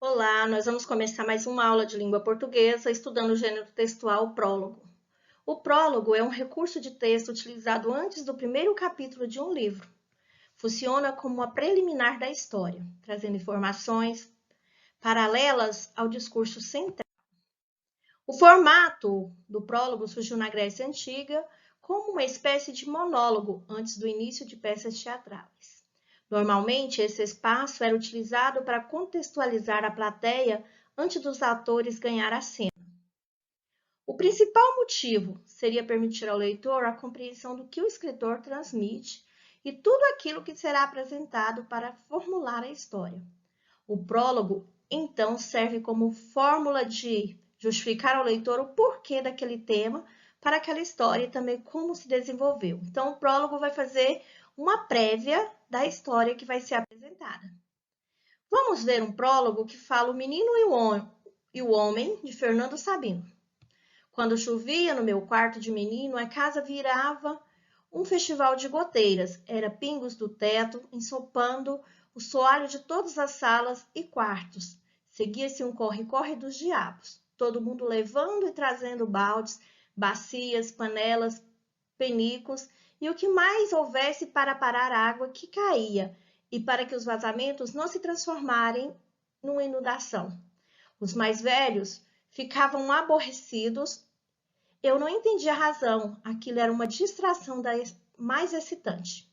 Olá, nós vamos começar mais uma aula de língua portuguesa estudando o gênero textual prólogo. O prólogo é um recurso de texto utilizado antes do primeiro capítulo de um livro. Funciona como uma preliminar da história, trazendo informações paralelas ao discurso central. O formato do prólogo surgiu na Grécia Antiga como uma espécie de monólogo antes do início de peças teatrais. Normalmente, esse espaço era utilizado para contextualizar a plateia antes dos atores ganhar a cena. O principal motivo seria permitir ao leitor a compreensão do que o escritor transmite e tudo aquilo que será apresentado para formular a história. O prólogo, então, serve como fórmula de justificar ao leitor o porquê daquele tema para aquela história e também como se desenvolveu. Então, o prólogo vai fazer uma prévia da história que vai ser apresentada. Vamos ver um prólogo que fala O Menino e o Homem, de Fernando Sabino. Quando chovia no meu quarto de menino, a casa virava um festival de goteiras. Era pingos do teto, ensopando o soalho de todas as salas e quartos. Seguia-se um corre-corre dos diabos, todo mundo levando e trazendo baldes, bacias, panelas, penicos e o que mais houvesse para parar a água que caía e para que os vazamentos não se transformarem numa inundação. Os mais velhos ficavam aborrecidos. Eu não entendi a razão, aquilo era uma distração mais excitante.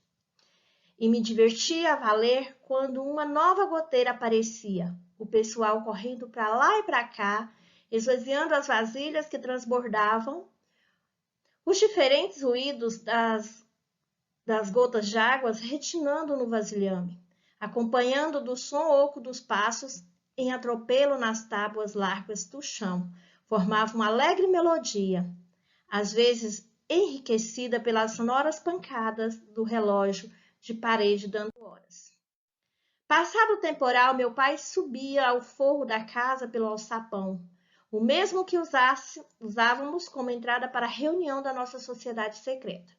E me divertia a valer quando uma nova goteira aparecia, o pessoal correndo para lá e para cá, esvaziando as vasilhas que transbordavam, os diferentes ruídos das gotas de água retinando no vasilhame, acompanhando do som oco dos passos em atropelo nas tábuas largas do chão, formava uma alegre melodia, às vezes enriquecida pelas sonoras pancadas do relógio de parede dando horas. Passado o temporal, meu pai subia ao forro da casa pelo alçapão, o mesmo que usávamos como entrada para a reunião da nossa sociedade secreta.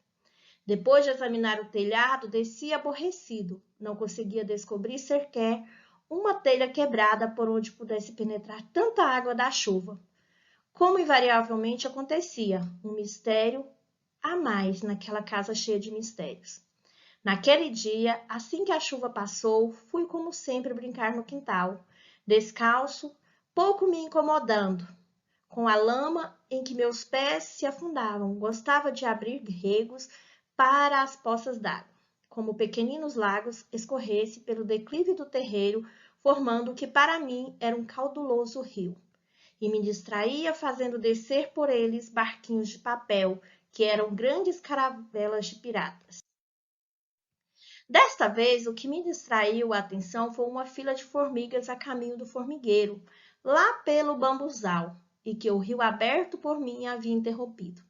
Depois de examinar o telhado, descia aborrecido, não conseguia descobrir sequer uma telha quebrada por onde pudesse penetrar tanta água da chuva. Como invariavelmente acontecia, um mistério a mais naquela casa cheia de mistérios. Naquele dia, assim que a chuva passou, fui como sempre brincar no quintal, descalço, pouco me incomodando, com a lama em que meus pés se afundavam. Gostava de abrir regos para as poças d'água, como pequeninos lagos escorresse pelo declive do terreiro, formando o que para mim era um cauduloso rio. E me distraía fazendo descer por eles barquinhos de papel, que eram grandes caravelas de piratas. Desta vez, o que me distraiu a atenção foi uma fila de formigas a caminho do formigueiro, lá pelo bambuzal, e que o rio aberto por mim havia interrompido.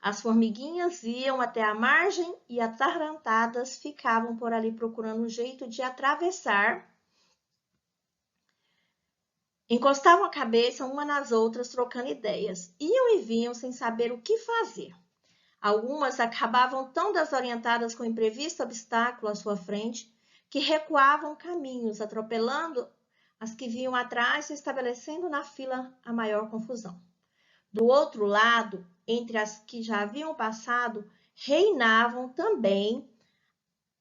As formiguinhas iam até a margem e atarantadas ficavam por ali procurando um jeito de atravessar. Encostavam a cabeça uma nas outras, trocando ideias. Iam e vinham sem saber o que fazer. Algumas acabavam tão desorientadas com o imprevisto obstáculo à sua frente que recuavam caminhos, atropelando as que vinham atrás e estabelecendo na fila a maior confusão. Do outro lado, entre as que já haviam passado, reinavam também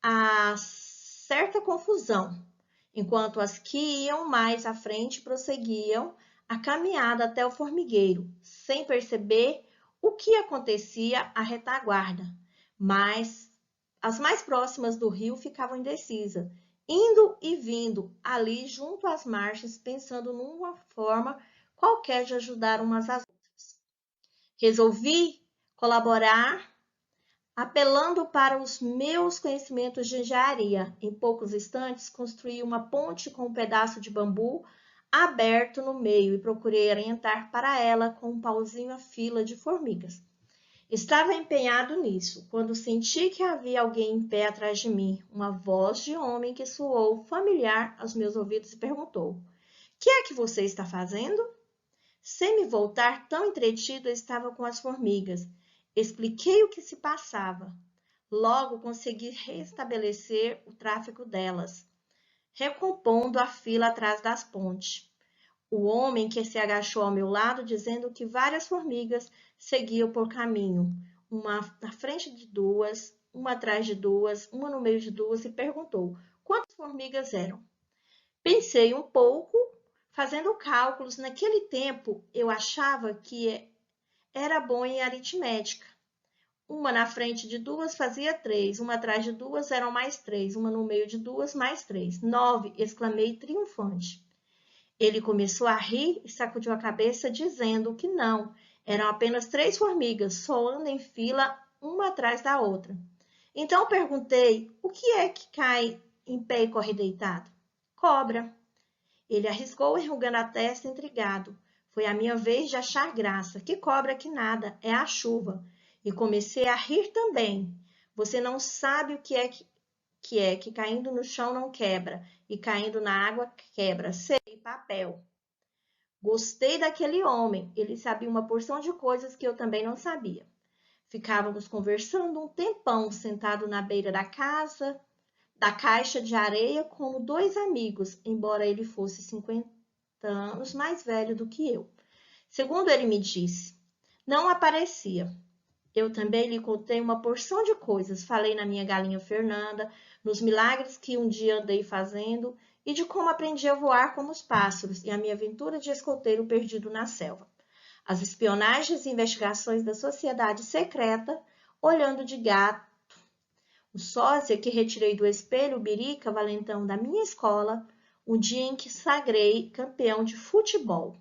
a certa confusão, enquanto as que iam mais à frente prosseguiam a caminhada até o formigueiro, sem perceber o que acontecia à retaguarda, mas as mais próximas do rio ficavam indecisas, indo e vindo ali junto às margens, pensando numa forma qualquer de ajudar umas às outras. Resolvi colaborar apelando para os meus conhecimentos de engenharia. Em poucos instantes, construí uma ponte com um pedaço de bambu aberto no meio e procurei orientar para ela com um pauzinho a fila de formigas. Estava empenhado nisso, quando senti que havia alguém em pé atrás de mim, uma voz de homem que soou familiar aos meus ouvidos e perguntou: "Que é que você está fazendo?" Sem me voltar, tão entretido, eu estava com as formigas. Expliquei o que se passava. Logo consegui restabelecer o tráfego delas, recompondo a fila atrás das pontes. o homem que se agachou ao meu lado, dizendo que várias formigas seguiam por caminho, uma na frente de duas, uma atrás de duas, uma no meio de duas, e perguntou quantas formigas eram. Pensei um pouco, fazendo cálculos. Naquele tempo, eu achava que era bom em aritmética. Uma na frente de duas fazia 3, uma atrás de duas eram mais 3, uma no meio de duas mais 3. 9, exclamei triunfante. Ele começou a rir e sacudiu a cabeça, dizendo que não, eram apenas 3 formigas, soando em fila, uma atrás da outra. Então perguntei, o que é que cai em pé e corre deitado? Cobra. Ele arriscou, enrugando a testa, intrigado. Foi a minha vez de achar graça. Que cobra que nada, é a chuva. E comecei a rir também. Você não sabe o que é que caindo no chão não quebra, e caindo na água quebra. Sei, papel. Gostei daquele homem. Ele sabia uma porção de coisas que eu também não sabia. Ficávamos conversando um tempão, sentado na beira da caixa de areia, como 2 amigos, embora ele fosse 50 anos mais velho do que eu. Segundo ele me disse, não aparecia. Eu também lhe contei uma porção de coisas. Falei na minha galinha Fernanda, nos milagres que um dia andei fazendo e de como aprendi a voar como os pássaros e a minha aventura de escoteiro perdido na selva. As espionagens e investigações da sociedade secreta, olhando de gato, o sósia que retirei do espelho, o birica valentão da minha escola, o dia em que sagrei campeão de futebol.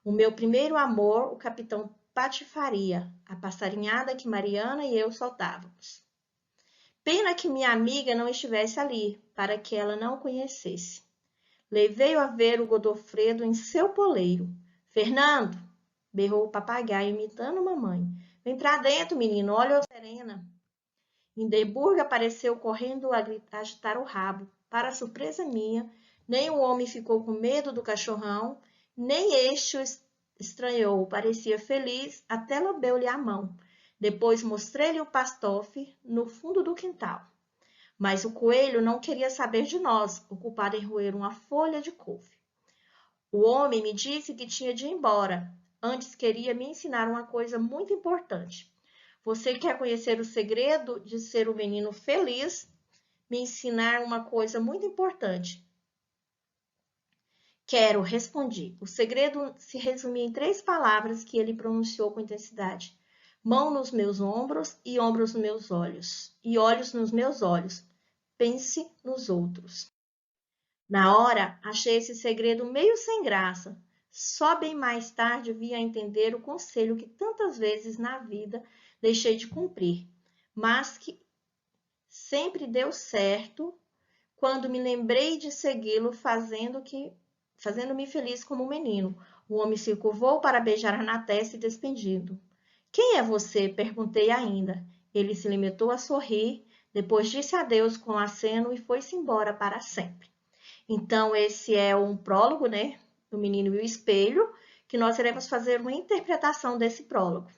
O meu primeiro amor, o capitão Patifaria, a passarinhada que Mariana e eu soltávamos. Pena que minha amiga não estivesse ali, para que ela não o conhecesse. Levei-o a ver o Godofredo em seu poleiro. Fernando, berrou o papagaio, imitando mamãe. Vem pra dentro, menino, olha a Serena. Hindenburg apareceu correndo a agitar o rabo. Para surpresa minha, nem o homem ficou com medo do cachorrão, nem este o estranhou. Parecia feliz, até lambeu-lhe a mão. Depois mostrei-lhe o pastofe no fundo do quintal. Mas o coelho não queria saber de nós, ocupado em roer uma folha de couve. O homem me disse que tinha de ir embora. Antes queria me ensinar uma coisa muito importante. Você quer conhecer o segredo de ser um menino feliz? Me ensinar uma coisa muito importante. Quero, respondi. O segredo se resumia em 3 palavras que ele pronunciou com intensidade. Mão nos meus ombros e ombros nos meus olhos. E olhos nos meus olhos. Pense nos outros. Na hora, achei esse segredo meio sem graça. Só bem mais tarde vi a entender o conselho que tantas vezes na vida deixei de cumprir, mas que sempre deu certo quando me lembrei de segui-lo, fazendo-me feliz como um menino. O homem se curvou para beijar na testa e despedindo. Quem é você? Perguntei ainda. Ele se limitou a sorrir, depois disse adeus com aceno e foi-se embora para sempre. Então, esse é um prólogo, né, do Menino e o Espelho, que nós iremos fazer uma interpretação desse prólogo.